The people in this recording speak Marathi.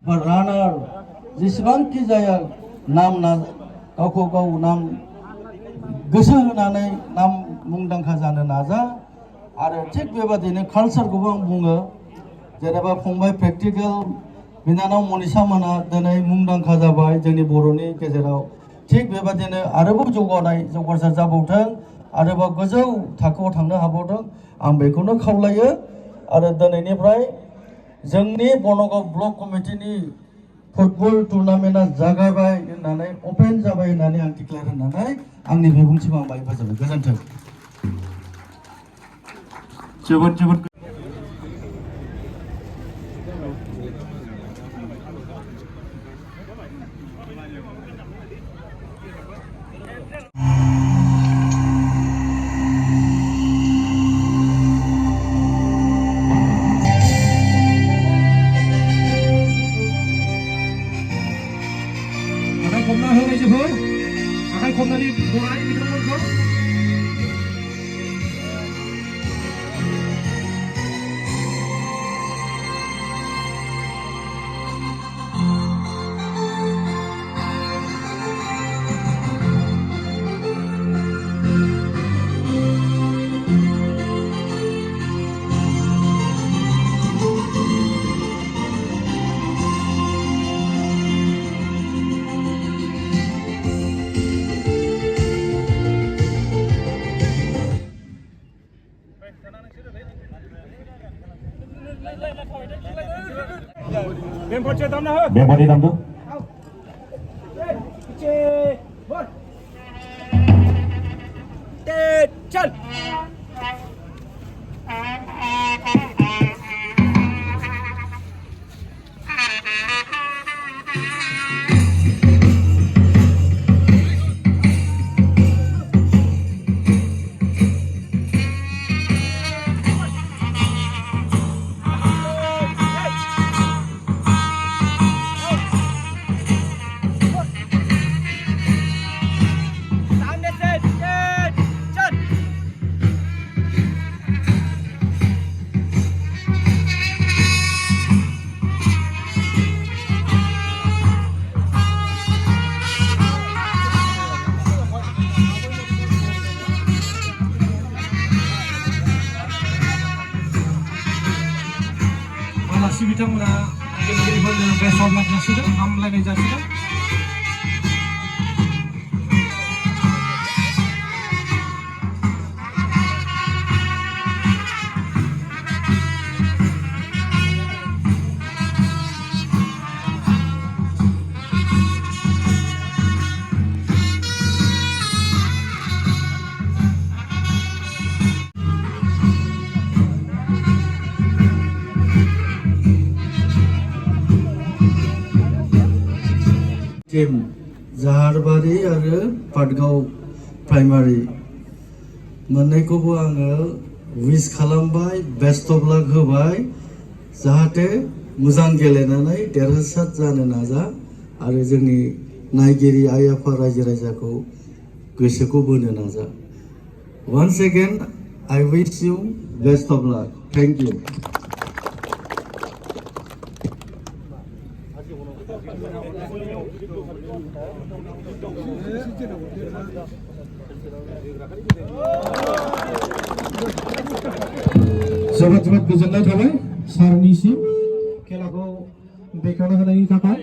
बा रानार जेसेबांखि जाया नाम गावखौ गाव नाम गोसो होनानै नाम मुंदांखा जानो नाजा आरो थिग बेबादिनो कालचारखौबो आं बुङो जेनेबा फंबाय प्रेक्टिकेल बिनानाव मनिषा मोना दिनै मुंदांखा जाबाय जोंनि बर'नि गेजेराव थिग बेबादिनो आरोबाव जौगासार जाबावथों आरोबाव गोजौ थाखोआव थांनो हाबावथों आं बेखौनो खावलायो आरो दिनैनिफ्राय जोंनि बनगाव ब्लक कमिटिनि फुटबल टुर्नामेन्टआ जागायबाय होननानै अपेन जाबाय होननानै आं डिक्लेयार होननानै आंनि बिबुंथिखौ आं बाहाय फोजोबबाय गोजोन्थों जोबोद खमना होनाय जोबोर आखाइ खमनानै बराय बिथांमोनखौ Memori Damdu. चल बिथांमोना गेलेगिरिफोरनो बेस्ट अफ लाक जासिदों हामलायनाय जासिदों टीम जाहारबारि आरो पाटगाव प्राइमारि मोननैखौबो आङो विश खालामबाय बेस्ट अफ लाक होबाय जाहाथे मोजां गेलेनानै देरहासार जानो नाजा आरो जोंनि नायगिरि आइ आफा रायजो राजाखौ गोसोखौ बोनो नाजा once again I wish you best of luck thank you जोबोद गोजोननाय थाबाय सारनिसिम खेलाखौ बेखेवना होनायनि थाखाय